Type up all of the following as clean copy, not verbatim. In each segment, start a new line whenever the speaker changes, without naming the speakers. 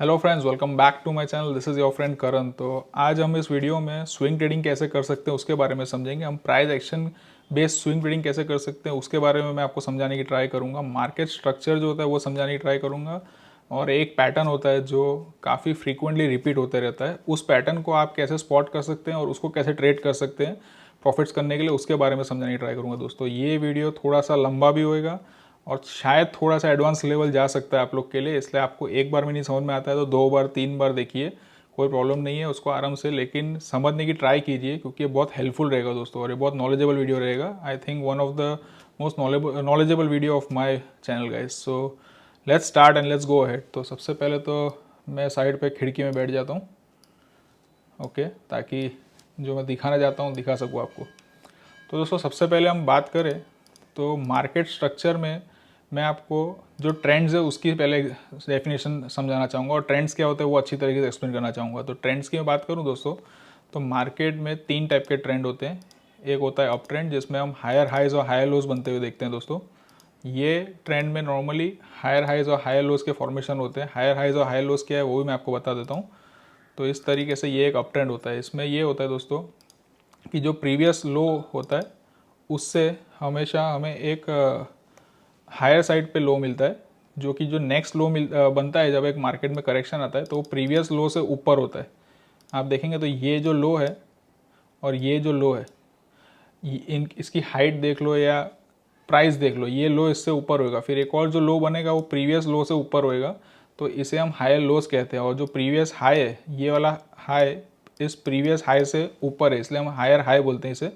Hello friends, welcome back to my channel. This is your friend Karan. तो आज हम इस वीडियो में स्विंग ट्रेडिंग कैसे कर सकते हैं उसके बारे में समझेंगे। हम price action based swing trading कैसे कर सकते हैं उसके बारे में मैं आपको समझाने की ट्राई करूंगा। मार्केट स्ट्रक्चर जो होता है वो समझाने की ट्राई करूंगा, और एक पैटर्न होता है जो काफ़ी फ्रीक्वेंटली रिपीट होते रहता है, उस पैटर्न को आप कैसे स्पॉट कर सकते हैं और उसको कैसे ट्रेड कर सकते हैं प्रॉफिट्स करने के लिए, उसके बारे में समझाने की ट्राई करूँगा। दोस्तों, ये वीडियो थोड़ा सा लंबा भी होएगा और शायद थोड़ा सा एडवांस लेवल जा सकता है आप लोग के लिए, इसलिए आपको एक बार में नहीं समझ में आता है तो 2 बार 3 बार देखिए, कोई प्रॉब्लम नहीं है उसको आराम से, लेकिन समझने की ट्राई कीजिए क्योंकि ये बहुत हेल्पफुल रहेगा दोस्तों, और ये बहुत नॉलेजेबल वीडियो रहेगा। I think one of the most knowledgeable video of my channel guys. So let's start and let's go ahead. तो सबसे पहले तो मैं साइड पे खिड़की में बैठ जाता हूँ, ओके, ताकि जो मैं दिखाना चाहता हूँ दिखा सकूँ आपको। तो दोस्तों, सबसे पहले हम बात करें तो मार्केट स्ट्रक्चर में मैं आपको जो ट्रेंड्स है उसकी पहले डेफिनेशन समझाना चाहूँगा, और ट्रेंड्स क्या होते हैं वो अच्छी तरीके से एक्सप्लेन करना चाहूँगा। तो ट्रेंड्स की मैं बात करूँ दोस्तों, तो मार्केट में 3 टाइप के ट्रेंड होते हैं। एक होता है अप ट्रेंड, जिसमें हम हायर हाइज और हायर लोज बनते हुए देखते हैं दोस्तों। ये ट्रेंड में नॉर्मली हायर हाइज और हायर लोज के फॉर्मेशन होते हैं। हायर हाइज और हायर लोज क्या है वो भी मैं आपको बता देता हूँ। तो इस तरीके से ये एक अप ट्रेंड होता है। इसमें ये होता है दोस्तों कि जो प्रीवियस लो होता है उससे हमेशा हमें एक हायर साइड पे लो मिलता है, जो कि जो नेक्स्ट लो बनता है जब एक मार्केट में करेक्शन आता है तो वो प्रीवियस लो से ऊपर होता है। आप देखेंगे तो ये जो लो है और ये जो लो है, इसकी हाइट देख लो या प्राइस देख लो, ये लो इससे ऊपर होएगा, फिर एक और जो लो बनेगा वो प्रीवियस लो से ऊपर होएगा, तो इसे हम हायर लोस कहते हैं। और जो प्रीवियस हाई है, ये वाला हाई इस प्रीवियस हाई से ऊपर है, इसलिए हम हायर हाई बोलते हैं इसे।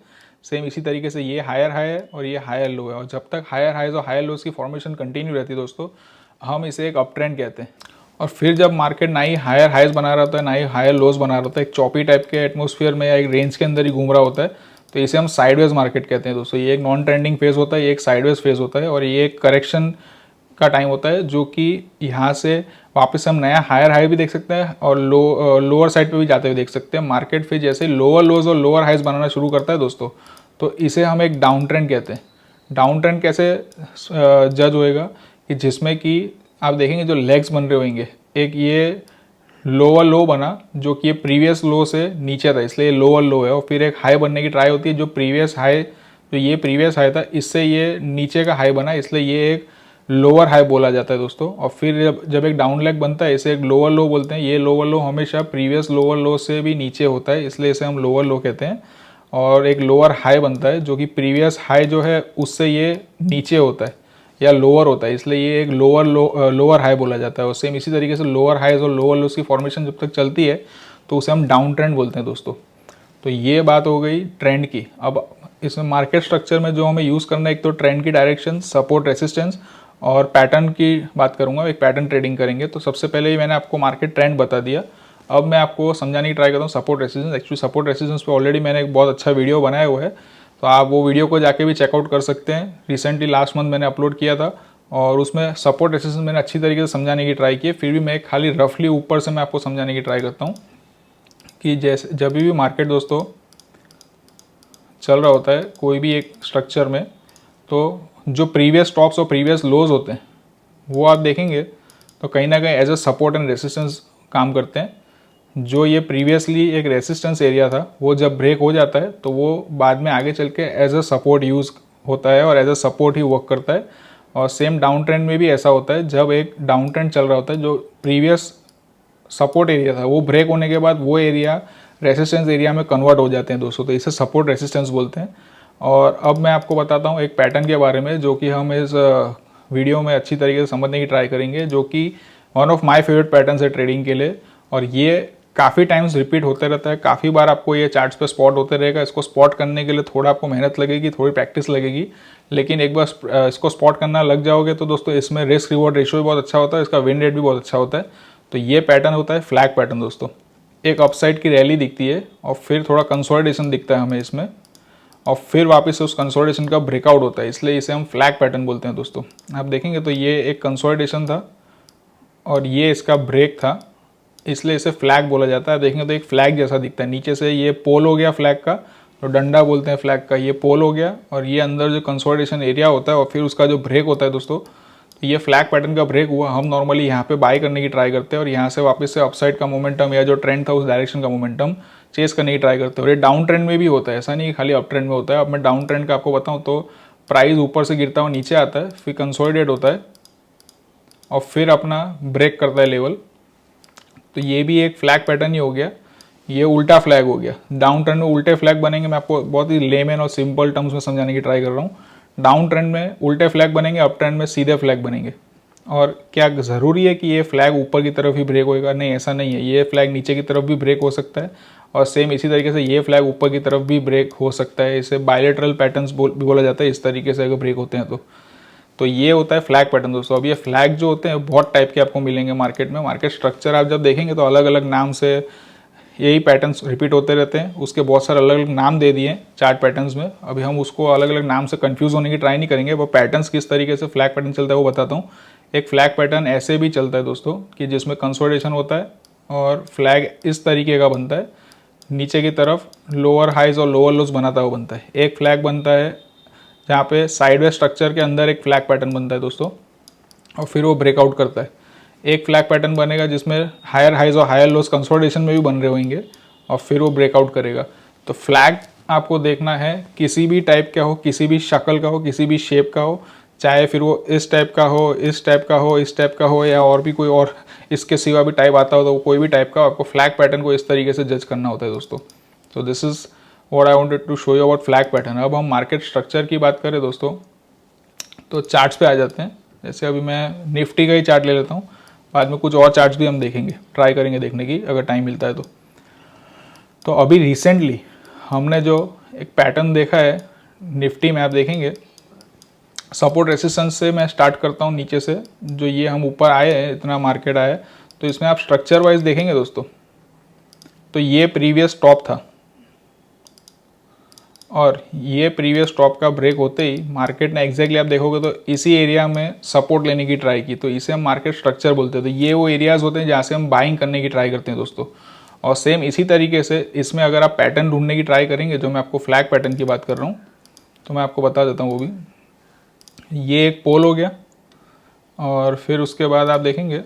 सेम इसी तरीके से ये हायर हाई है और ये हायर लो है, और जब तक हायर हाइज और हायर लोस की फॉर्मेशन कंटिन्यू रहती है दोस्तों, हम इसे एक अप ट्रेंड कहते हैं। और फिर जब मार्केट ना ही हायर हाइज बना रहा होता है ना ही हायर लोस बना रहा होता है, एक चॉपी टाइप के एटमोसफियर में या एक रेंज के अंदर ही घूम रहा होता है, तो इसे हम साइडवेज मार्केट कहते हैं दोस्तों। ये एक नॉन ट्रेंडिंग फेज होता है, ये एक साइडवेज फेज होता है, और ये एक करेक्शन का टाइम होता है, जो कि यहाँ से वापस हम नया हायर हाई भी देख सकते हैं और लोअर साइड पे भी जाते हुए देख सकते हैं। मार्केट फिर जैसे लोअर लोज और लोअर हाइज बनाना शुरू करता है दोस्तों, तो इसे हम एक डाउन ट्रेंड कहते हैं। डाउन ट्रेंड कैसे जज होएगा कि जिसमें कि आप देखेंगे जो लेग्स बन रहे होंगे, एक ये लोअर लो बना जो कि ये प्रीवियस लो से नीचे था, इसलिए लोअर लो है, और फिर एक हाई बनने की ट्राई होती है जो प्रीवियस हाई, जो ये प्रीवियस हाई था इससे ये नीचे का हाई बना, इसलिए ये एक लोअर हाई बोला जाता है दोस्तों। और फिर जब एक डाउन लेग बनता है इसे एक लोअर लो बोलते हैं। ये लोअर लो हमेशा प्रीवियस लोअर लो से भी नीचे होता है, इसलिए इसे हम लोअर लो कहते हैं। और एक लोअर हाई बनता है जो कि प्रीवियस हाई जो है उससे ये नीचे होता है या लोअर होता है, इसलिए ये एक लोअर हाई बोला जाता है। और सेम इसी तरीके से लोअर हाइज और लोअर लोस की फॉर्मेशन जब तक चलती है तो उसे हम डाउन ट्रेंड बोलते हैं दोस्तों। तो ये बात हो गई ट्रेंड की। अब इसमें मार्केट स्ट्रक्चर में जो हमें यूज़ करना है, एक तो ट्रेंड की डायरेक्शन, सपोर्ट, रेसिस्टेंस, और पैटर्न की बात करूंगा। एक पैटर्न ट्रेडिंग करेंगे। तो सबसे पहले ही मैंने आपको मार्केट ट्रेंड बता दिया, अब मैं आपको समझाने की ट्राई करता हूँ support resistance. Actually support resistance पे ऑलरेडी मैंने एक बहुत अच्छा वीडियो बनाया हुआ है, तो आप वो वीडियो को जाके भी चेकआउट कर सकते हैं। रिसेंटली लास्ट मंथ मैंने अपलोड किया था, और उसमें सपोर्ट रेसिस्टेंस मैंने अच्छी तरीके से समझाने की ट्राई की है। फिर भी मैं खाली रफली ऊपर से मैं आपको समझाने की ट्राई करता हूँ कि जैसे जब भी मार्केट दोस्तों चल रहा होता है कोई भी एक स्ट्रक्चर में, तो जो प्रीवियस टॉप्स और प्रीवियस लोज होते हैं वो आप देखेंगे तो कहीं ना कहीं as a support and resistance काम करते हैं। जो ये प्रीवियसली एक रेसिस्टेंस एरिया था वो जब ब्रेक हो जाता है तो वो बाद में आगे चल के एज अ सपोर्ट यूज़ होता है और एज अ सपोर्ट ही वर्क करता है। और सेम डाउन ट्रेंड में भी ऐसा होता है, जब एक डाउन ट्रेंड चल रहा होता है जो प्रीवियस सपोर्ट एरिया था वो ब्रेक होने के बाद वो एरिया रेसिस्टेंस एरिया में कन्वर्ट हो जाते हैं दोस्तों, तो इसे सपोर्ट रेसिस्टेंस बोलते हैं। और अब मैं आपको बताता हूँ एक पैटर्न के बारे में, जो कि हम इस वीडियो में अच्छी तरीके से समझने की ट्राई करेंगे, जो कि one of my favourite patterns है ट्रेडिंग के लिए। और ये काफ़ी टाइम्स रिपीट होते रहता है, काफ़ी बार आपको ये चार्ट्स पे स्पॉट होते रहेगा। इसको स्पॉट करने के लिए थोड़ा आपको मेहनत लगेगी, थोड़ी प्रैक्टिस लगेगी, लेकिन एक बार इसको स्पॉट करना लग जाओगे तो दोस्तों इसमें रिस्क रिवॉर्ड रेशियो भी बहुत अच्छा होता है, इसका विन रेट भी बहुत अच्छा होता है। तो ये पैटर्न होता है फ्लैग पैटर्न दोस्तों। एक अपसाइड की रैली दिखती है और फिर थोड़ा कंसोलिडेशन दिखता है हमें इसमें, और फिर वापस से उस कंसोलिडेशन का ब्रेकआउट होता है, इसलिए इसे हम फ्लैग पैटर्न बोलते हैं दोस्तों। आप देखेंगे तो ये एक कंसोलिडेशन था और ये इसका ब्रेक था, इसलिए इसे फ्लैग बोला जाता है। देखेंगे तो एक फ्लैग जैसा दिखता है, नीचे से ये पोल हो गया फ्लैग का, तो डंडा बोलते हैं फ्लैग का, ये पोल हो गया, और ये अंदर जो कंसोलिडेशन एरिया होता है और फिर उसका जो ब्रेक होता है दोस्तों, ये फ्लैग पैटर्न का ब्रेक हुआ, हम नॉर्मली यहाँ पे बाय करने की ट्राई करते हैं और यहाँ से वापस से अपसाइड का मोमेंटम या जो ट्रेंड था उस डायरेक्शन का मोमेंटम चेस करने की ट्राई करते हैं। और ये डाउन ट्रेंड में भी होता है, ऐसा नहीं खाली अप ट्रेंड में होता है। अब मैं डाउन ट्रेंड का आपको बताऊँ तो प्राइस ऊपर से गिरता हुआ नीचे आता है, फिर कंसोलिडेट होता है और फिर अपना ब्रेक करता है लेवल। तो ये भी एक फ्लैग पैटर्न ही हो गया, ये उल्टा फ्लैग हो गया। डाउन ट्रेंड में उल्टे फ्लैग बनेंगे, मैं आपको बहुत ही लेमन और सिंपल टर्म्स में समझाने की ट्राई कर रहा हूँ। डाउन ट्रेंड में उल्टे फ्लैग बनेंगे, अप ट्रेंड में सीधे फ्लैग बनेंगे। और क्या ज़रूरी है कि ये फ्लैग ऊपर की तरफ ही ब्रेक होएगा? नहीं, ऐसा नहीं है। ये फ्लैग नीचे की तरफ भी ब्रेक हो सकता है और सेम इसी तरीके से ये फ्लैग ऊपर की तरफ भी ब्रेक हो सकता है। इसे बायलेटरल पैटर्न्स भी बोला जाता है इस तरीके से अगर ब्रेक होते हैं तो ये होता है फ्लैग पैटर्न दोस्तों। अब ये फ्लैग जो होते हैं बहुत टाइप के आपको मिलेंगे मार्केट में। मार्केट स्ट्रक्चर आप जब देखेंगे तो अलग अलग नाम से यही पैटर्न्स रिपीट होते रहते हैं। उसके बहुत सारे अलग अलग नाम दे दिए चार्ट पैटर्न्स में। अभी हम उसको अलग अलग नाम से कंफ्यूज होने की ट्राई नहीं करेंगे। वो पैटर्न्स किस तरीके से फ्लैग पैटर्न चलता है वो बताता हूँ। एक फ्लैग पैटर्न ऐसे भी चलता है दोस्तों कि जिसमें कंसोलिडेशन होता है और फ्लैग इस तरीके का बनता है, नीचे की तरफ लोअर हाइज और लोअर लोज बनाता हुआ बनता है। एक फ्लैग बनता है जहाँ पे साइडवे स्ट्रक्चर के अंदर एक फ्लैग पैटर्न बनता है दोस्तों और फिर वो ब्रेकआउट करता है। एक फ्लैग पैटर्न बनेगा जिसमें हायर हाइज और हायर लोज कंसोलिडेशन में भी बन रहे होंगे और फिर वो ब्रेकआउट करेगा। तो फ्लैग आपको देखना है किसी भी टाइप का हो, किसी भी शक्ल का हो, किसी भी शेप का हो, चाहे फिर वो इस टाइप का हो, इस टाइप का हो, इस टाइप का हो या और भी कोई और इसके सिवा भी टाइप आता हो, तो कोई भी टाइप का आपको फ्लैग पैटर्न को इस तरीके से जज करना होता है दोस्तों। तो this is what I wanted to show you about flag pattern. अब हम मार्केट स्ट्रक्चर की बात करें दोस्तों तो चार्ट्स पे आ जाते हैं। जैसे अभी मैं निफ्टी का ही चार्ट ले लेता हूँ, बाद में कुछ और चार्ट्स भी हम देखेंगे, ट्राई करेंगे देखने की अगर टाइम मिलता है तो अभी रिसेंटली हमने जो एक पैटर्न देखा है निफ्टी में, आप देखेंगे सपोर्ट रेसिस्टेंस से मैं स्टार्ट करता हूँ नीचे से। जो ये हम ऊपर आए हैं, इतना मार्केट आया है, तो इसमें आप स्ट्रक्चर वाइज देखेंगे दोस्तों तो ये प्रीवियस टॉप था और ये प्रीवियस टॉप का ब्रेक होते ही मार्केट ने एग्जैक्टली आप देखोगे तो इसी एरिया में सपोर्ट लेने की ट्राई की। तो इसे हम मार्केट स्ट्रक्चर बोलते हैं। तो ये वो एरियाज होते हैं जहाँ से हम बाइंग करने की ट्राई करते हैं दोस्तों। और सेम इसी तरीके से इसमें अगर आप पैटर्न ढूंढने की ट्राई करेंगे, जो मैं आपको फ्लैग पैटर्न की बात कर रहा हूँ, तो मैं आपको बता देता हूँ वो भी। ये एक पोल हो गया और फिर उसके बाद आप देखेंगे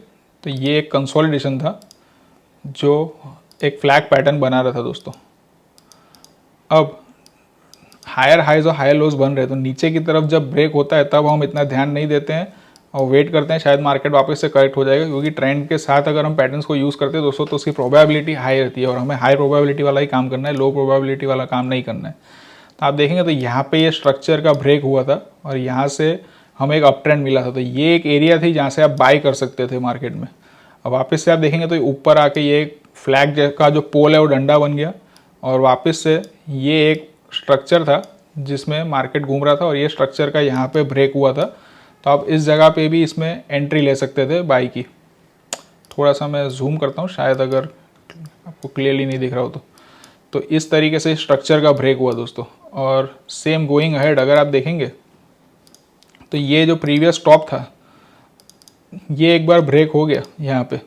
तो ये एक कंसोलिडेशन था जो एक फ्लैग पैटर्न बना रहा था दोस्तों। अब हायर हाइज और हायर लोज बन रहे हैं तो नीचे की तरफ जब ब्रेक होता है तब हम इतना ध्यान नहीं देते हैं और वेट करते हैं शायद मार्केट वापस से करेक्ट हो जाएगा, क्योंकि ट्रेंड के साथ अगर हम पैटर्न्स को यूज़ करते हैं दोस्तों तो उसकी प्रोबेबिलिटी हाई रहती है और हमें हाई प्रोबेबिलिटी वाला ही काम करना है, लो प्रोबेबिलिटी वाला काम नहीं करना है। तो आप देखेंगे तो यहाँ पे ये स्ट्रक्चर का ब्रेक हुआ था और यहाँ से हमें एक अप ट्रेंड मिला था। तो ये एक एरिया थी जहाँ से आप बाय कर सकते थे मार्केट में। अब वापस से आप देखेंगे तो ऊपर आके ये फ्लैग का जो पोल है वो डंडा बन गया और वापस से ये एक स्ट्रक्चर था जिसमें मार्केट घूम रहा था और ये स्ट्रक्चर का यहाँ पे ब्रेक हुआ था। तो आप इस जगह पे भी इसमें एंट्री ले सकते थे बाई की। थोड़ा सा मैं जूम करता हूँ शायद अगर आपको क्लियरली नहीं दिख रहा हो तो इस तरीके से स्ट्रक्चर का ब्रेक हुआ दोस्तों। और सेम गोइंग अहेड अगर आप देखेंगे तो ये जो प्रीवियस टॉप था ये एक बार ब्रेक हो गया यहाँ पे,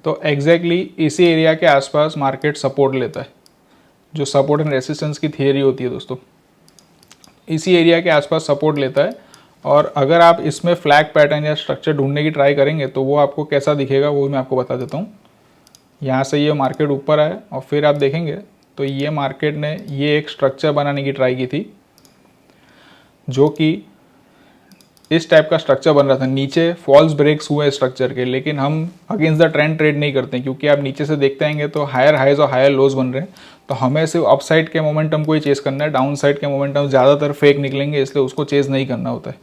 तो एग्जैक्टली इसी एरिया के आसपास मार्केट सपोर्ट लेता है। जो सपोर्ट एंड रेसिस्टेंस की थियरी होती है दोस्तों, इसी एरिया के आसपास सपोर्ट लेता है। और अगर आप इसमें फ्लैग पैटर्न या स्ट्रक्चर ढूंढने की ट्राई करेंगे तो वो आपको कैसा दिखेगा वो मैं आपको बता देता हूँ। यहाँ से ये मार्केट ऊपर आया और फिर आप देखेंगे तो ये मार्केट ने ये एक स्ट्रक्चर बनाने की ट्राई की थी जो कि इस टाइप का स्ट्रक्चर बन रहा था। नीचे फॉल्स ब्रेक्स हुए स्ट्रक्चर के, लेकिन हम अगेंस्ट द ट्रेंड ट्रेड नहीं करते हैं, क्योंकि आप नीचे से देखते आएंगे तो हायर हाइज और हायर लोज बन रहे हैं। तो हमें सिर्फ अप साइड के मोमेंटम को ही चेस करना है, डाउन साइड के मोमेंटम ज़्यादातर फेक निकलेंगे, इसलिए उसको चेस नहीं करना होता है।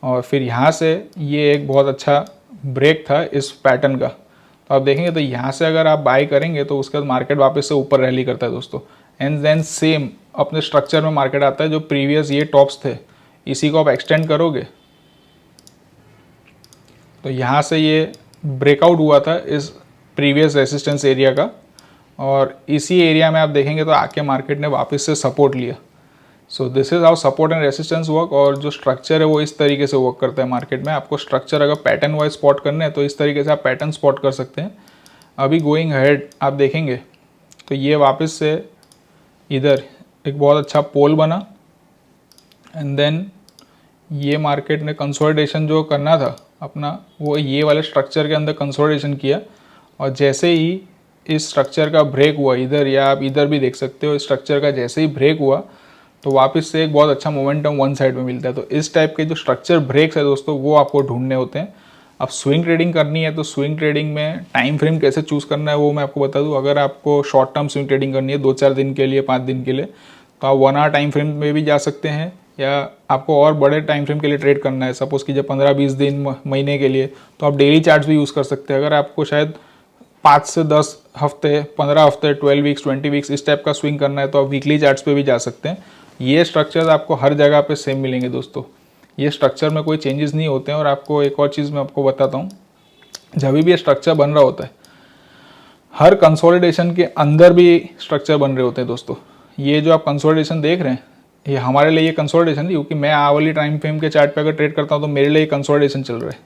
और फिर यहाँ से ये एक बहुत अच्छा ब्रेक था इस पैटर्न का। तो आप देखेंगे तो यहाँ से अगर आप बाई करेंगे तो उसके बाद मार्केट वापस से ऊपर रैली करता है दोस्तों। एंड देन सेम अपने स्ट्रक्चर में मार्केट आता है। जो प्रीवियस ये टॉप्स थे इसी को आप एक्सटेंड करोगे तो यहाँ से ये ब्रेकआउट हुआ था इस प्रीवियस रेसिस्टेंस एरिया का और इसी एरिया में आप देखेंगे तो आके मार्केट ने वापस से सपोर्ट लिया। So this is how support and resistance work. और जो स्ट्रक्चर है वो इस तरीके से वर्क करता है मार्केट में। आपको स्ट्रक्चर अगर पैटर्न वाइज स्पॉट करने हैं तो इस तरीके से आप पैटर्न स्पॉट कर सकते हैं। अभी गोइंग हेड आप देखेंगे तो ये वापस से इधर एक बहुत अच्छा पोल बना एंड देन ये मार्केट ने कंसोलिडेशन जो करना था अपना वो ये वाले स्ट्रक्चर के अंदर कंसोलिडेशन किया, और जैसे ही इस स्ट्रक्चर का ब्रेक हुआ इधर, या आप इधर भी देख सकते हो, स्ट्रक्चर का जैसे ही ब्रेक हुआ तो वापस से एक बहुत अच्छा मोमेंटम वन साइड में मिलता है। तो इस टाइप के जो स्ट्रक्चर ब्रेक्स है दोस्तों वो आपको ढूंढने होते हैं। अब स्विंग ट्रेडिंग करनी है तो स्विंग ट्रेडिंग में टाइम फ्रेम कैसे चूज़ करना है वो मैं आपको बता दूं। अगर आपको शॉर्ट टर्म स्विंग ट्रेडिंग करनी है 2-4 दिन के लिए, 5 दिन के लिए, तो आप 1 आवर टाइम फ्रेम में भी जा सकते हैं, या आपको और बड़े टाइम फ्रेम के लिए ट्रेड करना है, सपोज़ कीजिए 15-20 दिन, महीने के लिए, तो आप डेली चार्ट्स भी यूज़ कर सकते हैं। अगर आपको शायद 5 से 10 हफ्ते, 15 हफ्ते, 12 वीक्स, 20 वीक्स इस टाइप का स्विंग करना है तो आप वीकली चार्ट्स पे भी जा सकते हैं। ये स्ट्रक्चर्स आपको हर जगह पे सेम मिलेंगे दोस्तों, ये स्ट्रक्चर में कोई चेंजेस नहीं होते हैं। और आपको एक और चीज़ मैं आपको बताता हूँ, जब भी ये स्ट्रक्चर बन रहा होता है, हर कंसोलिडेशन के अंदर भी स्ट्रक्चर बन रहे होते हैं दोस्तों। ये जो आप कंसोलिडेशन देख रहे हैं, ये हमारे लिए ये कंसोलिडेशन नहीं, क्योंकि मैं वाली टाइम फ्रेम के चार्ट पे अगर ट्रेड करता हूँ तो मेरे लिए कंसोलिडेशन चल रहा है।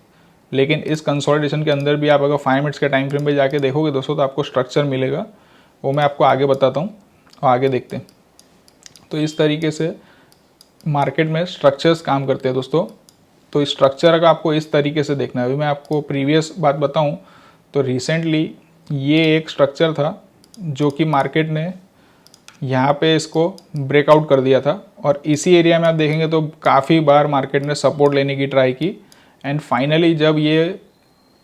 लेकिन इस कंसोलिडेशन के अंदर भी आप अगर 5 मिनट्स के टाइम फ्रेम पे जाके देखोगे दोस्तों तो आपको स्ट्रक्चर मिलेगा, वो मैं आपको आगे बताता हूँ और आगे देखते हैं। तो इस तरीके से मार्केट में स्ट्रक्चर्स काम करते हैं दोस्तों। तो इस स्ट्रक्चर का आपको इस तरीके से देखना है। अभी मैं आपको प्रीवियस बात बताऊं तो रिसेंटली ये एक स्ट्रक्चर था जो कि मार्केट ने यहाँ पे इसको ब्रेकआउट कर दिया था, और इसी एरिया में आप देखेंगे तो काफ़ी बार मार्केट ने सपोर्ट लेने की ट्राई की, एंड फाइनली जब ये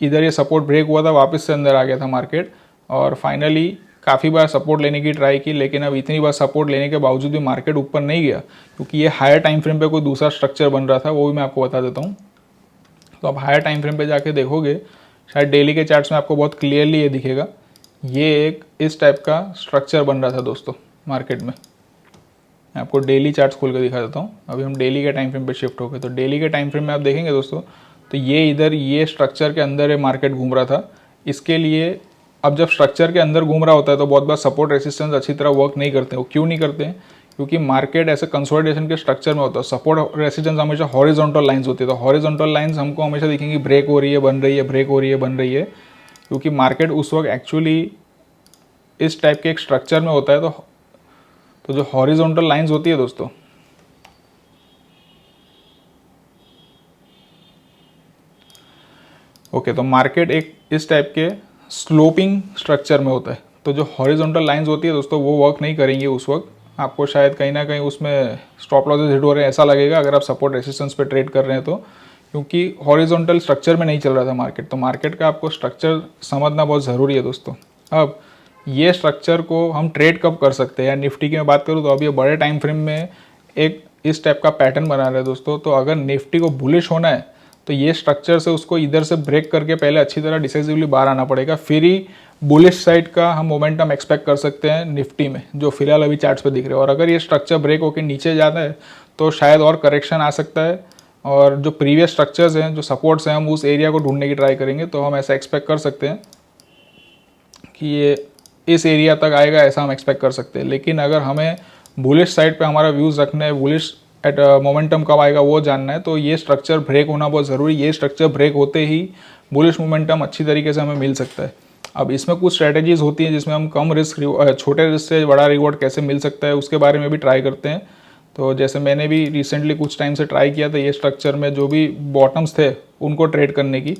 इधर ये सपोर्ट ब्रेक हुआ था वापस से अंदर आ गया था मार्केट, और फाइनली काफ़ी बार सपोर्ट लेने की ट्राई की, लेकिन अब इतनी बार सपोर्ट लेने के बावजूद भी मार्केट ऊपर नहीं गया, क्योंकि ये हायर टाइम फ्रेम पे कोई दूसरा स्ट्रक्चर बन रहा था, वो भी मैं आपको बता देता हूँ। तो आप हायर टाइम फ्रेम पे जाके देखोगे, शायद डेली के चार्ट्स में आपको बहुत क्लियरली ये दिखेगा, ये एक इस टाइप का स्ट्रक्चर बन रहा था दोस्तों मार्केट में। मैं आपको डेली चार्ट्स खोल के दिखा देता हूँ। अभी हम डेली के टाइम फ्रेम पे शिफ्ट हो गए, तो डेली के टाइम फ्रेम में आप देखेंगे दोस्तों तो ये इधर ये स्ट्रक्चर के अंदर ये मार्केट घूम रहा था। इसके लिए अब जब स्ट्रक्चर के अंदर घूम रहा होता है तो बहुत बार सपोर्ट रेसिस्टेंस अच्छी तरह वर्क नहीं करते। वो क्यों नहीं करते हैं? क्योंकि मार्केट ऐसे कंसोलिडेशन के स्ट्रक्चर में होता है। सपोर्ट रेसिस्टेंस हमेशा हॉरिजॉन्टल लाइंस होती है, तो हॉरिजॉन्टल लाइंस हमको हमेशा दिखेंगी ब्रेक हो रही है, बन रही है, ब्रेक हो रही है, बन रही है, क्योंकि मार्केट उस वक्त एक्चुअली इस टाइप के एक स्ट्रक्चर में होता है। तो जो हॉरिजॉन्टल लाइंस होती है दोस्तों, ओके, तो मार्केट एक इस टाइप के स्लोपिंग स्ट्रक्चर में होता है। तो जो हॉरिजॉन्टल लाइंस होती है दोस्तों वो वर्क नहीं करेंगी उस वक्त। आपको शायद कहीं ना कहीं उसमें स्टॉप लॉसेस हिट हो रहे हैं ऐसा लगेगा अगर आप सपोर्ट रेसिस्टेंस पे ट्रेड कर रहे हैं तो, क्योंकि हॉरिजॉन्टल स्ट्रक्चर में नहीं चल रहा था मार्केट। तो मार्केट का आपको स्ट्रक्चर समझना बहुत ज़रूरी है दोस्तों। अब ये स्ट्रक्चर को हम ट्रेड कब कर सकते हैं, या निफ्टी की मैं बात करूँ तो अभी बड़े टाइम फ्रेम में एक इस टाइप का पैटर्न बना रहा है दोस्तों। तो अगर निफ्टी को बुलिश होना है तो ये स्ट्रक्चर से उसको इधर से ब्रेक करके पहले अच्छी तरह डिसाइसिवली बाहर आना पड़ेगा, फिर ही बुलिश साइड का हम मोमेंटम एक्सपेक्ट कर सकते हैं निफ्टी में, जो फिलहाल अभी चार्ट्स पे दिख रहे हैं। और अगर ये स्ट्रक्चर ब्रेक होकर नीचे जाता है तो शायद और करेक्शन आ सकता है, और जो प्रीवियस स्ट्रक्चर्स हैं, जो सपोर्ट्स हैं, हम उस एरिया को ढूंढने की ट्राई करेंगे। तो हम ऐसा एक्सपेक्ट कर सकते हैं कि ये इस एरिया तक आएगा, ऐसा हम एक्सपेक्ट कर सकते हैं। लेकिन अगर हमें बुलिश साइड पे हमारा व्यूज़ रखना है, बुलिश एट मोमेंटम कब आएगा वो जानना है, तो ये स्ट्रक्चर ब्रेक होना बहुत ज़रूरी। ये स्ट्रक्चर ब्रेक होते ही बुलिश मोमेंटम अच्छी तरीके से हमें मिल सकता है। अब इसमें कुछ स्ट्रैटेजीज होती हैं जिसमें हम कम रिस्क, छोटे रिस्क से बड़ा रिवॉर्ड कैसे मिल सकता है उसके बारे में भी ट्राई करते हैं। तो जैसे मैंने भी रिसेंटली कुछ टाइम से ट्राई किया था, ये स्ट्रक्चर में जो भी बॉटम्स थे उनको ट्रेड करने की,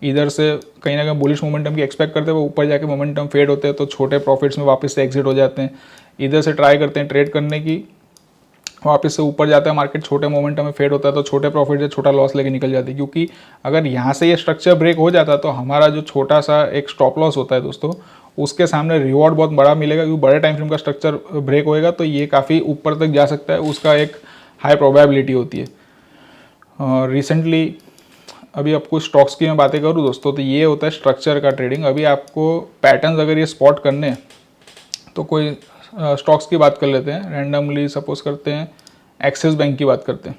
इधर से कहीं ना कहीं बुलिश मोमेंटम की एक्सपेक्ट करते हैं, वो ऊपर जाके मोमेंटम फेड होते हैं तो छोटे प्रॉफिट्स में वापस से एग्जिट हो जाते हैं। इधर से ट्राई करते हैं ट्रेड करने की, वापस से ऊपर जाता है मार्केट, छोटे मोमेंटम में फेड होता है तो छोटे प्रॉफिट से छोटा लॉस लेके निकल जाती है। क्योंकि अगर यहाँ से ये स्ट्रक्चर ब्रेक हो जाता है तो हमारा जो छोटा सा एक स्टॉप लॉस होता है दोस्तों, उसके सामने रिवॉर्ड बहुत बड़ा मिलेगा, क्योंकि बड़े टाइम फ्रेम का स्ट्रक्चर ब्रेक होएगा तो ये काफ़ी ऊपर तक जा सकता है, उसका एक हाई प्रोबेबिलिटी होती है। और रिसेंटली अभी आपको स्टॉक्स की मैं बातें करूँ दोस्तों, तो ये होता है स्ट्रक्चर का ट्रेडिंग। अभी आपको पैटर्न्स अगर ये स्पॉट करने हैं तो कोई स्टॉक्स की बात कर लेते हैं रैंडमली, सपोज करते हैं एक्सिस बैंक की बात करते हैं।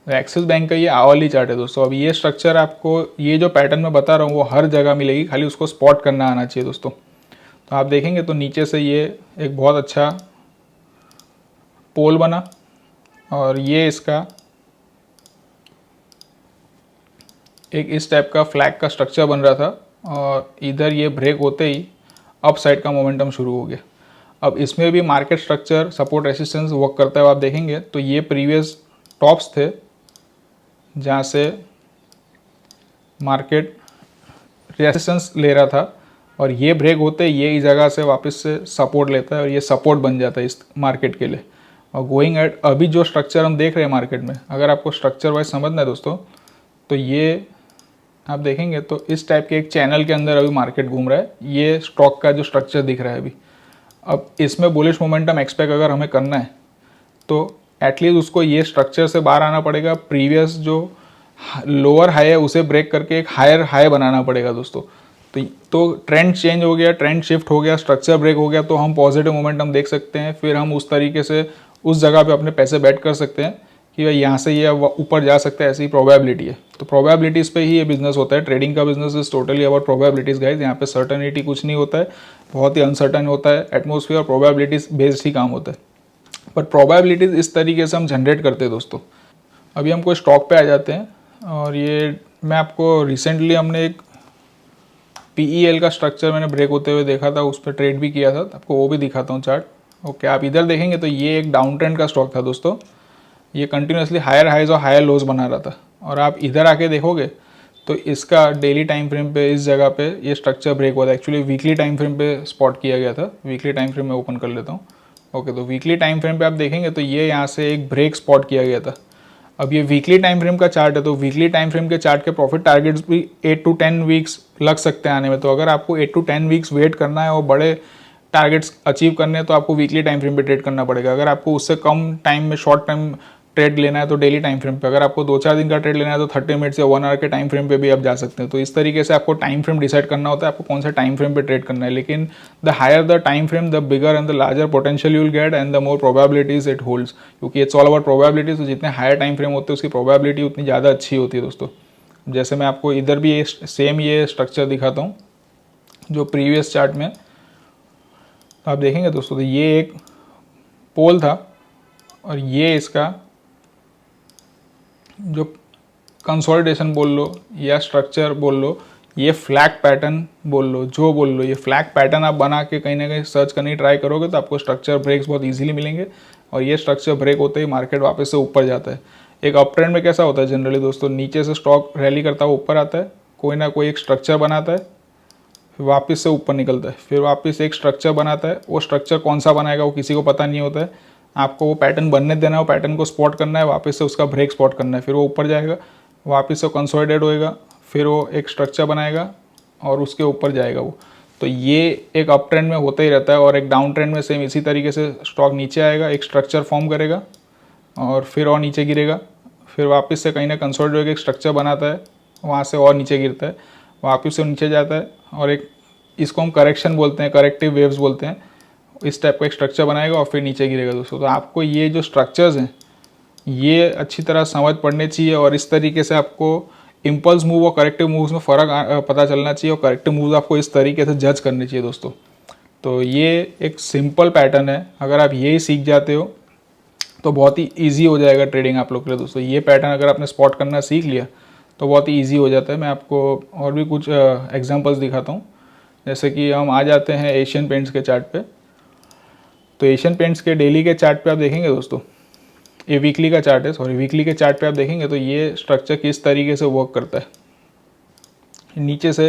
एक्सिस बैंक का ये आवली चार्ट है दोस्तों। अब ये स्ट्रक्चर आपको, ये जो पैटर्न मैं बता रहा हूँ वो हर जगह मिलेगी, खाली उसको स्पॉट करना आना चाहिए दोस्तों। तो आप देखेंगे तो नीचे से ये एक बहुत अच्छा पोल बना, और ये इसका एक इस टाइप का फ्लैग का स्ट्रक्चर बन रहा था, और इधर ये ब्रेक होते ही अप साइड का मोमेंटम शुरू हो गया। अब इसमें भी market structure support resistance work करता है। आप देखेंगे तो ये प्रीवियस टॉप्स थे जहाँ से मार्केट रेजिस्टेंस ले रहा था और ये ब्रेक होते ये इस जगह से वापस से सपोर्ट लेता है और ये सपोर्ट बन जाता है इस मार्केट के लिए। और गोइंग एट अभी जो स्ट्रक्चर हम देख रहे हैं मार्केट में, अगर आपको स्ट्रक्चर वाइज समझना है दोस्तों, तो ये आप देखेंगे तो इस टाइप के एक चैनल के अंदर अभी मार्केट घूम रहा है। ये स्टॉक का जो स्ट्रक्चर दिख रहा है अभी, अब इसमें बुलिश मोमेंटम एक्सपेक्ट अगर हमें करना है तो एटलीस्ट उसको ये स्ट्रक्चर से बाहर आना पड़ेगा, प्रीवियस जो लोअर हाई है उसे ब्रेक करके एक हायर हाई बनाना पड़ेगा दोस्तों। तो ट्रेंड चेंज हो गया, ट्रेंड शिफ्ट हो गया, स्ट्रक्चर ब्रेक हो गया, तो हम पॉजिटिव मोमेंटम देख सकते हैं। फिर हम उस तरीके से उस जगह पे अपने पैसे बैट कर सकते हैं कि भाई यहाँ से ये ऊपर जा सकता है, ऐसी प्रोबेबिलिटी है। तो प्रोबेबिलिटीज़ पे ही ये बिजनेस होता है। ट्रेडिंग का business is totally about probabilities guys. यहाँ पे सर्टनिटी कुछ नहीं होता है, बहुत ही अनसर्टन होता है। एटमोसफियर प्रोबेबिलिटीज़ बेस्ड ही काम होता है, बट प्रोबेबिलिटीज़ इस तरीके से हम जनरेट करते हैं दोस्तों। अभी हम कोई स्टॉक पे आ जाते हैं और ये मैं आपको रिसेंटली हमने एक PEL का स्ट्रक्चर मैंने ब्रेक होते हुए देखा था, उस पर ट्रेड भी किया था, आपको वो भी दिखाता हूँ चार्ट। ओके, आप इधर देखेंगे तो ये एक डाउन ट्रेंड का स्टॉक था दोस्तों। ये कंटिन्यूसली हायर हाइज और हायर लोज बना रहा था। और आप इधर आके देखोगे तो इसका डेली टाइम फ्रेम पे इस जगह पे ये स्ट्रक्चर ब्रेक हुआ था। एक्चुअली वीकली टाइम फ्रेम पे स्पॉट किया गया था। वीकली टाइम फ्रेम में ओपन कर लेता हूँ। ओके, तो वीकली टाइम फ्रेम पे आप देखेंगे तो ये यहाँ से एक ब्रेक स्पॉट किया गया था। अब ये वीकली टाइम फ्रेम का चार्ट है, तो वीकली टाइम फ्रेम के चार्ट के प्रॉफिट टारगेट्स भी 8 to 10 वीक्स लग सकते हैं आने में। तो अगर आपको 8 to 10 वीक्स वेट करना है और बड़े टारगेट्स अचीव करने हैं तो आपको वीकली टाइम फ्रेम पे ट्रेड करना पड़ेगा। अगर आपको उससे कम टाइम में शॉर्ट टाइम ट्रेड लेना है तो डेली टाइम फ्रेम पे, अगर आपको 2-4 दिन का ट्रेड लेना है तो 30 मिनट्स या 1 आवर के टाइम फ्रेम पे भी आप जा सकते हैं। तो इस तरीके से आपको टाइम फ्रेम डिसाइड करना होता है, आपको कौन सा टाइम फ्रेम पे ट्रेड करना है। लेकिन the higher the time frame the bigger and the larger potential you will get and the more probabilities it holds, क्योंकि इट्स ऑल अबाउट प्रोबेबिलिटीज। तो जितने हायर टाइम फ्रेम होते हैं उसकी प्रोबेबिलिटी उतनी ज़्यादा अच्छी होती है दोस्तों। जैसे मैं आपको इधर भी सेम ये स्ट्रक्चर दिखाता हूँ जो प्रीवियस चार्ट में आप देखेंगे दोस्तों, तो ये एक पोल था और ये इसका जो कंसोलिडेशन बोल लो या स्ट्रक्चर बोल लो, ये फ्लैग पैटर्न बोल लो, जो बोल लो, ये फ्लैग पैटर्न आप बना के कहीं ना कहीं सर्च करने की ट्राई करोगे तो आपको स्ट्रक्चर ब्रेक्स बहुत इजीली मिलेंगे। और ये स्ट्रक्चर ब्रेक होते ही मार्केट वापस से ऊपर जाता है। एक अप ट्रेंड में कैसा होता है जनरली दोस्तों, नीचे से स्टॉक रैली करता हुआ ऊपर आता है, कोई ना कोई एक स्ट्रक्चर बनाता है, फिर वापस से ऊपर निकलता है, फिर वापस एक स्ट्रक्चर बनाता है। वो स्ट्रक्चर कौन सा बनाएगा वो किसी को पता नहीं होता है। आपको वो पैटर्न बनने देना है, वो पैटर्न को स्पॉट करना है, वापस से उसका ब्रेक स्पॉट करना है, फिर वो ऊपर जाएगा, वापस से कंसोलिडेट होएगा, फिर वो एक स्ट्रक्चर बनाएगा और उसके ऊपर जाएगा वो। तो ये एक अप ट्रेंड में होता ही रहता है। और एक डाउन ट्रेंड में सेम इसी तरीके से स्टॉक नीचे आएगा, एक स्ट्रक्चर फॉर्म करेगा और फिर और नीचे गिरेगा, फिर वापस से कहीं ना कंसोलिडेट होकर एक स्ट्रक्चर बनाता है, वहाँ से और नीचे गिरता है, वापस से नीचे जाता है और एक, इसको हम करेक्शन बोलते हैं, करेक्टिव वेव्स बोलते हैं, इस टाइप का एक स्ट्रक्चर बनाएगा और फिर नीचे गिरेगा दोस्तों। तो आपको ये जो स्ट्रक्चर्स हैं ये अच्छी तरह समझ पड़ने चाहिए और इस तरीके से आपको इम्पल्स मूव और करेक्टिव मूव्स में फ़र्क पता चलना चाहिए और करेक्टिव मूव्स आपको इस तरीके से जज करने चाहिए दोस्तों। तो ये एक सिंपल पैटर्न है, अगर आप यही सीख जाते हो तो बहुत ही ईजी हो जाएगा ट्रेडिंग आप लोग के लिए दोस्तों। ये पैटर्न अगर आपने स्पॉट करना सीख लिया तो बहुत ही ईजी हो जाता है। मैं आपको और भी कुछ एग्जाम्पल्स दिखाता हूँ। जैसे कि हम आ जाते हैं एशियन पेंट्स के चार्ट पे। तो एशियन पेंट्स के डेली के चार्ट पे आप देखेंगे दोस्तों, ये वीकली का चार्ट है, सॉरी, वीकली के चार्ट पे आप देखेंगे तो ये स्ट्रक्चर किस तरीके से वर्क करता है। नीचे से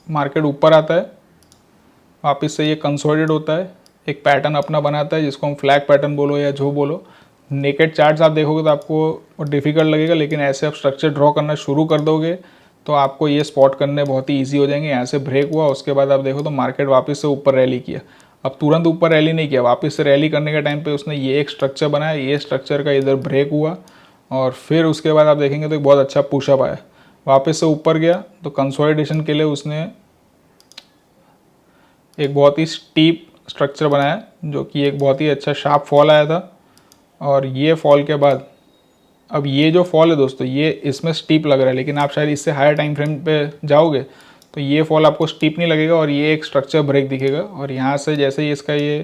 मार्केट ऊपर आता है, वापस से ये कंसोलिडेट होता है, एक पैटर्न अपना बनाता है जिसको हम फ्लैग पैटर्न बोलो या जो बोलो। नेकेड चार्ट्स आप देखोगे तो आपको डिफ़िकल्ट लगेगा, लेकिन ऐसे आप स्ट्रक्चर ड्रॉ करना शुरू कर दोगे तो आपको ये स्पॉट करने बहुत ही ईजी हो जाएंगे। यहाँ से ब्रेक हुआ, उसके बाद आप देखो तो मार्केट वापस से ऊपर रैली किया। अब तुरंत ऊपर रैली नहीं किया, वापस से रैली करने के टाइम पे उसने ये एक स्ट्रक्चर बनाया, ये स्ट्रक्चर का इधर ब्रेक हुआ और फिर उसके बाद आप देखेंगे तो एक बहुत अच्छा पुशअप आया, वापस से ऊपर गया। तो कंसोलिडेशन के लिए उसने एक बहुत ही स्टीप स्ट्रक्चर बनाया जो कि एक बहुत ही अच्छा शार्प फॉल आया था। और ये फॉल के बाद अब ये जो फॉल है दोस्तों, ये इसमें स्टीप लग रहा है, लेकिन आप शायद इससे हायर टाइम फ्रेम पे जाओगे तो ये फॉल आपको स्टीप नहीं लगेगा और ये एक स्ट्रक्चर ब्रेक दिखेगा। और यहाँ से जैसे ही इसका ये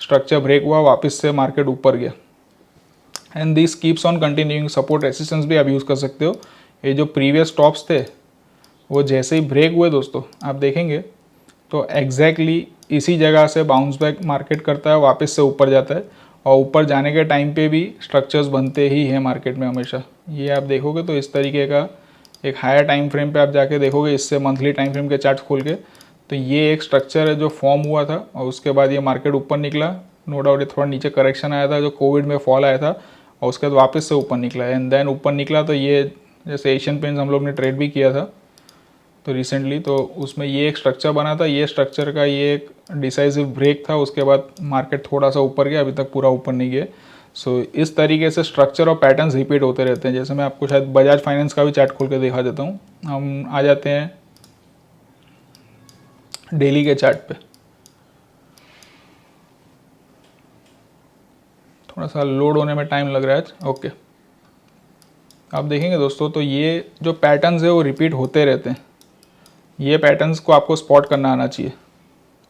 स्ट्रक्चर ब्रेक हुआ, वापस से मार्केट ऊपर गया and this keeps on continuing. Support resistance भी आप यूज़ कर सकते हो। ये जो प्रीवियस टॉप्स थे वो जैसे ही ब्रेक हुए दोस्तों, आप देखेंगे तो एग्जैक्टली इसी जगह से बाउंस बैक मार्केट करता है, वापस से ऊपर जाता है और ऊपर जाने के टाइम पे भी स्ट्रक्चर्स बनते ही हैं मार्केट में हमेशा। ये आप देखोगे तो इस तरीके का एक हायर टाइम फ्रेम पे आप जाके देखोगे, इससे मंथली टाइम फ्रेम के चार्ट खोल के, तो ये एक स्ट्रक्चर है जो फॉर्म हुआ था और उसके बाद ये मार्केट ऊपर निकला। नो डाउट ये थोड़ा नीचे करेक्शन आया था जो कोविड में फॉल आया था, और उसके बाद वापस से ऊपर निकला एंड देन ऊपर निकला। तो ये जैसे एशियन पेंट्स हम लोग ने ट्रेड भी किया था तो रिसेंटली, तो उसमें ये एक स्ट्रक्चर बना था। ये स्ट्रक्चर का ये एक डिसाइसिव ब्रेक था, उसके बाद मार्केट थोड़ा सा ऊपर गया, अभी तक पूरा ऊपर नहीं गया। सो इस तरीके से स्ट्रक्चर और पैटर्न्स रिपीट होते रहते हैं। जैसे मैं आपको शायद बजाज फाइनेंस का भी चार्ट खोल के दिखा देता हूँ। हम आ जाते हैं डेली के चार्ट पे। थोड़ा सा लोड होने में टाइम लग रहा है आज। ओके, आप देखेंगे दोस्तों तो ये जो पैटर्न्स है वो रिपीट होते रहते हैं। ये पैटर्न्स को आपको स्पॉट करना आना चाहिए,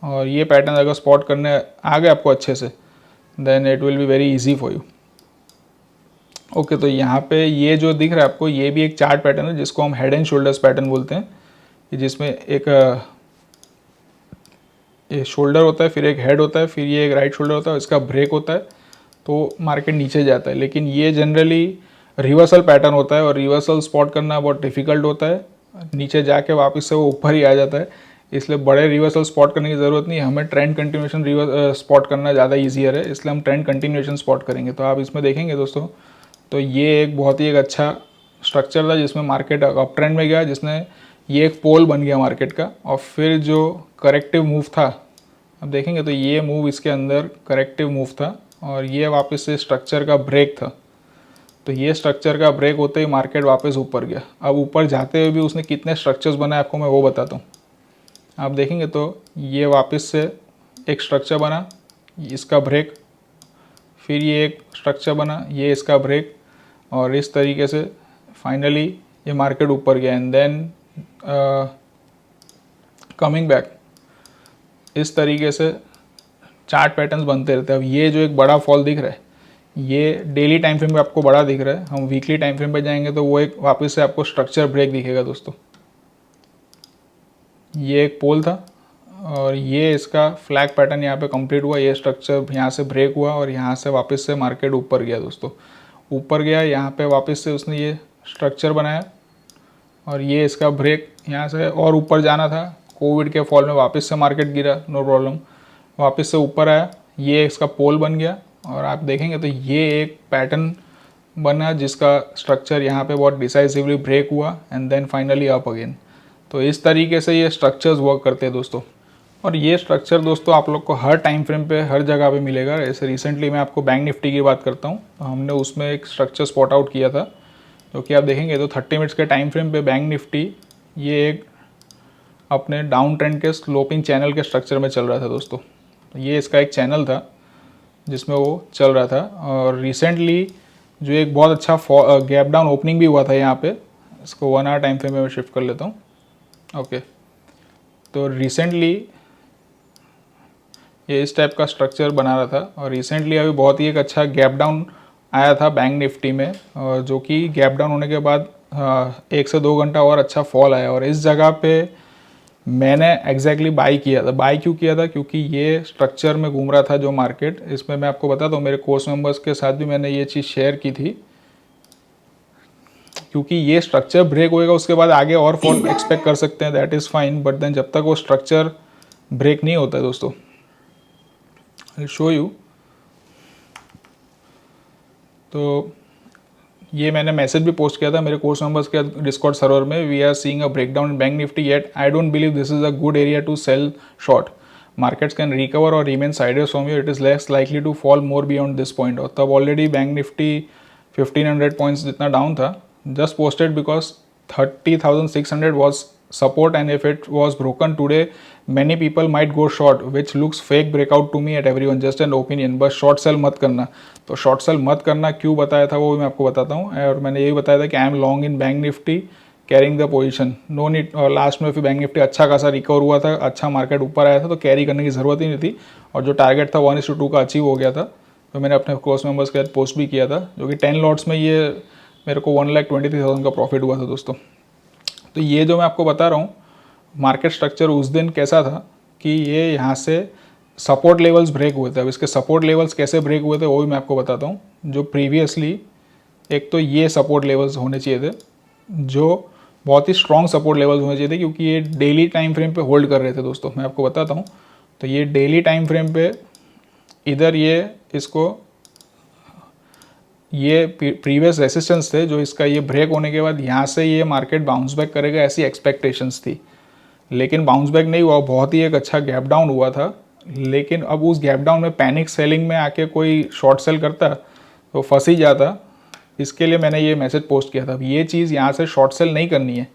और ये पैटर्न अगर स्पॉट करने आ गए आपको अच्छे से, then it will be very easy for you. Okay, तो यहाँ पे ये जो दिख रहा है आपको, ये भी एक चार्ट पैटर्न है जिसको हम हेड एंड शोल्डर्स पैटर्न बोलते हैं, जिसमें एक ये शोल्डर होता है, फिर एक हेड होता है, फिर ये एक राइट शोल्डर होता है, इसका ब्रेक होता है तो मार्केट नीचे जाता है। लेकिन ये जनरली रिवर्सल पैटर्न होता है और रिवर्सल स्पॉट करना बहुत डिफिकल्ट होता है। नीचे जाके वापस से वो ऊपर ही आ जाता है, इसलिए बड़े रिवर्सल स्पॉट करने की ज़रूरत नहीं है। हमें ट्रेंड कंटिन्यूएशन स्पॉट करना ज़्यादा ईजियर है, इसलिए हम ट्रेंड कंटिन्यूएशन स्पॉट करेंगे। तो आप इसमें देखेंगे दोस्तों तो ये एक बहुत ही एक अच्छा स्ट्रक्चर था जिसमें मार्केट अप ट्रेंड में गया, जिसने ये एक पोल बन गया मार्केट का। और फिर जो करेक्टिव मूव था, अब देखेंगे तो ये मूव इसके अंदर करेक्टिव मूव था, और ये वापस से स्ट्रक्चर का ब्रेक था। तो ये स्ट्रक्चर का ब्रेक होते ही मार्केट वापस ऊपर गया। अब ऊपर जाते हुए भी उसने कितने स्ट्रक्चर्स बनाए आपको मैं वो बताता हूँ। आप देखेंगे तो ये वापस से एक स्ट्रक्चर बना, इसका ब्रेक, फिर ये एक स्ट्रक्चर बना, ये इसका ब्रेक, और इस तरीके से फाइनली ये मार्केट ऊपर गया एंड देन कमिंग बैक। इस तरीके से चार्ट पैटर्न्स बनते रहते हैं। अब ये जो एक बड़ा फॉल दिख रहा है, ये डेली टाइम फ्रेम पे आपको बड़ा दिख रहा है। हम वीकली टाइम फ्रेम पे जाएंगे तो वो एक वापस से आपको स्ट्रक्चर ब्रेक दिखेगा दोस्तों। ये एक पोल था और ये इसका फ्लैग पैटर्न यहाँ पे कंप्लीट हुआ। ये स्ट्रक्चर यहाँ से ब्रेक हुआ और यहाँ से वापस से मार्केट ऊपर गया दोस्तों। ऊपर गया, यहाँ पे वापस से उसने ये स्ट्रक्चर बनाया और ये इसका ब्रेक। यहाँ से और ऊपर जाना था, कोविड के फॉल में वापस से मार्केट गिरा, नो प्रॉब्लम, वापस से ऊपर आया, ये इसका पोल बन गया। और आप देखेंगे तो ये एक पैटर्न बना जिसका स्ट्रक्चर यहाँ पे बहुत डिसाइसिवली ब्रेक हुआ and then finally up again. तो इस तरीके से ये स्ट्रक्चर्स वर्क करते हैं दोस्तों। और ये स्ट्रक्चर दोस्तों आप लोग को हर टाइम फ्रेम पे हर जगह पे मिलेगा। ऐसे रिसेंटली मैं आपको बैंक निफ्टी की बात करता हूँ, तो हमने उसमें एक स्ट्रक्चर स्पॉट आउट किया था, जो कि आप देखेंगे तो 30 मिनट्स के टाइम फ्रेम पे बैंक निफ्टी ये एक अपने डाउन ट्रेंड के स्लोपिंग चैनल के स्ट्रक्चर में चल रहा था दोस्तों। तो ये इसका एक चैनल था जिसमें वो चल रहा था। और रिसेंटली जो एक बहुत अच्छा गैप डाउन ओपनिंग भी हुआ था यहाँ पे, इसको 1 आवर टाइम फ्रेम में मैं शिफ्ट कर लेता हूँ। ओके, तो रिसेंटली ये इस टाइप का स्ट्रक्चर बना रहा था और रिसेंटली अभी बहुत ही एक अच्छा गैप डाउन आया था बैंक निफ्टी में, और जो कि गैप डाउन होने के बाद 1 से 2 घंटा और अच्छा फॉल आया। और इस जगह पे मैंने एग्जैक्टली बाई किया था। बाई क्यों किया था? क्योंकि ये स्ट्रक्चर में घूम रहा था जो मार्केट, इसमें मैं आपको बताता हूँ, मेरे कोर्स मेंबर्स के साथ भी मैंने ये चीज़ शेयर की थी। क्योंकि ये स्ट्रक्चर ब्रेक होएगा उसके बाद आगे और फॉल एक्सपेक्ट कर सकते हैं, that is fine, but then जब तक वो स्ट्रक्चर ब्रेक नहीं होता है दोस्तों, आई शो यू। तो ये मैंने मैसेज भी पोस्ट किया था मेरे कोर्स मेंबर्स के डिस्कॉर्ड सर्वर में, we are seeing a breakdown in bank Nifty yet I don't believe this is a good area to sell short. Markets can recover और remain sideways from here, it is less likely to fall more beyond this point. और तब already Bank Nifty 1500 points जितना down था, just posted because 30,600 was support, and if it was broken today many people might go short, which looks fake breakout to me at everyone, just an opinion, बस short cell मत करना। तो short cell मत करना क्यों बताया था वो भी मैं आपको बताता हूँ। और मैंने यही बताया था कि I am long in bank Nifty carrying the position, no need. और लास्ट में फिर बैंक निफ्टी अच्छा खासा रिकवर हुआ था, अच्छा मार्केट ऊपर आया था, तो कैरी करने की ज़रूरत ही नहीं थी। और जो टारगेट था 1:2 का अचीव हो गया था। तो मैंने अपने कोर्स मेंबर्स के साथ पोस्ट भी किया था, जो कि 10 लॉट्स में ये मेरे को 1,23,000 का प्रॉफिट हुआ था दोस्तों। तो ये जो मैं आपको बता रहा हूँ मार्केट स्ट्रक्चर उस दिन कैसा था कि ये यहाँ से सपोर्ट लेवल्स ब्रेक हुए थे। अब इसके सपोर्ट लेवल्स कैसे ब्रेक हुए थे वो भी मैं आपको बताता हूँ। जो प्रीवियसली एक तो ये सपोर्ट लेवल्स होने चाहिए थे, जो बहुत ही स्ट्रॉन्ग सपोर्ट लेवल्स होने चाहिए थे, क्योंकि ये डेली टाइम फ्रेम पे होल्ड कर रहे थे दोस्तों। मैं आपको बताता हूँ, तो ये डेली टाइम फ्रेम पे इधर ये प्रीवियस रेसिस्टेंस थे, जो इसका ये ब्रेक होने के बाद यहाँ से ये मार्केट बाउंस बैक करेगा ऐसी एक्सपेक्टेशंस थी, लेकिन बाउंस बैक नहीं हुआ, बहुत ही एक अच्छा गैप डाउन हुआ था। लेकिन अब उस गैप डाउन में पैनिक सेलिंग में आके कोई शॉर्ट सेल करता तो फंस ही जाता। इसके लिए मैंने ये मैसेज पोस्ट किया था। अब ये चीज़ यहाँ से शॉर्ट सेल नहीं करनी है,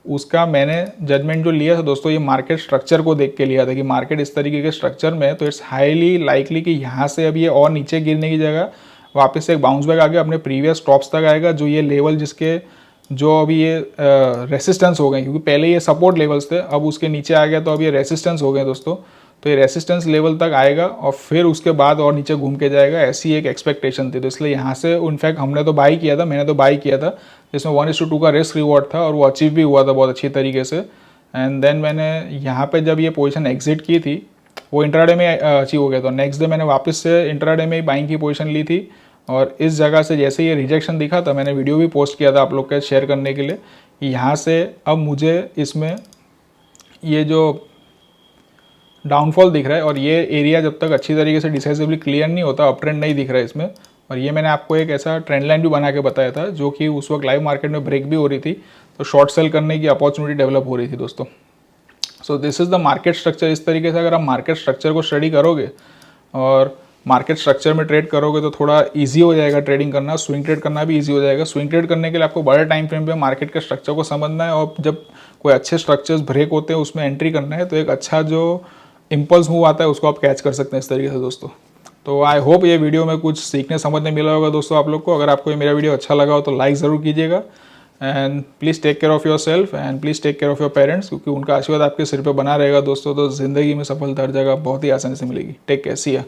उसका मैंने जजमेंट जो लिया था दोस्तों, ये मार्केट स्ट्रक्चर को देख के लिया था कि मार्केट इस तरीके के स्ट्रक्चर में है तो इट्स हाईली लाइकली कि यहाँ से अब ये और नीचे गिरने की जगह वापस से एक बाउंस बैक आके अपने प्रीवियस टॉप्स तक आएगा, जो ये लेवल जिसके जो अभी ये रेसिस्टेंस हो गए, क्योंकि पहले ये सपोर्ट लेवल्स थे, अब उसके नीचे आ गया तो अब ये रेसिस्टेंस हो गए दोस्तों। तो ये रेसिस्टेंस लेवल तक आएगा और फिर उसके बाद और नीचे घूम के जाएगा, ऐसी एक एक्सपेक्टेशन थी। तो इसलिए यहाँ से इनफैक्ट हमने तो बाई किया था, मैंने तो बाई किया था, जिसमें 1:2 का रिस्क रिवॉर्ड था और वो अचीव भी हुआ था बहुत अच्छी तरीके से। एंड देन मैंने यहाँ पे जब ये पोजीशन एग्जिट की थी वो इंट्राडे में अचीव हो गया था। नेक्स्ट डे मैंने वापस से इंट्राडे में ही बाइंग की पोजीशन ली थी और इस जगह से जैसे ये रिजेक्शन दिखा था, मैंने वीडियो भी पोस्ट किया था आप लोग के शेयर करने के लिए कि यहाँ से अब मुझे इसमें ये जो डाउनफॉल दिख रहा है और ये एरिया जब तक अच्छी तरीके से डिसाइसिवली क्लियर नहीं होता, अप ट्रेंड नहीं दिख रहा है इसमें। और ये मैंने आपको एक ऐसा ट्रेंड लाइन भी बना के बताया था, जो कि उस वक्त लाइव मार्केट में ब्रेक भी हो रही थी, तो शॉर्ट सेल करने की अपॉर्चुनिटी डेवलप हो रही थी दोस्तों। So this is the market structure. इस तरीके से अगर आप मार्केट स्ट्रक्चर को स्टडी करोगे और मार्केट स्ट्रक्चर में ट्रेड करोगे तो थोड़ा इजी हो जाएगा ट्रेडिंग करना, स्विंग ट्रेड करना भी इजी हो जाएगा। स्विंग ट्रेड करने के लिए आपको बड़े टाइम फ्रेम पे मार्केट के स्ट्रक्चर को समझना है और जब कोई अच्छे स्ट्रक्चर्स ब्रेक होते हैं उसमें एंट्री करना है, तो एक अच्छा जो इम्पल्स मूव आता है उसको आप कैच कर सकते हैं इस तरीके से दोस्तों। तो आई होप ये वीडियो में कुछ सीखने समझने मिला होगा दोस्तों आप लोग को। अगर आपको ये मेरा वीडियो अच्छा लगा हो तो लाइक ज़रूर कीजिएगा and please take care of yourself and please take care of your parents, क्योंकि उनका आशीर्वाद आपके सिर पे बना रहेगा दोस्तों, तो ज़िंदगी में सफलता हर जगह बहुत ही आसानी से मिलेगी। टेक केयर, सी या।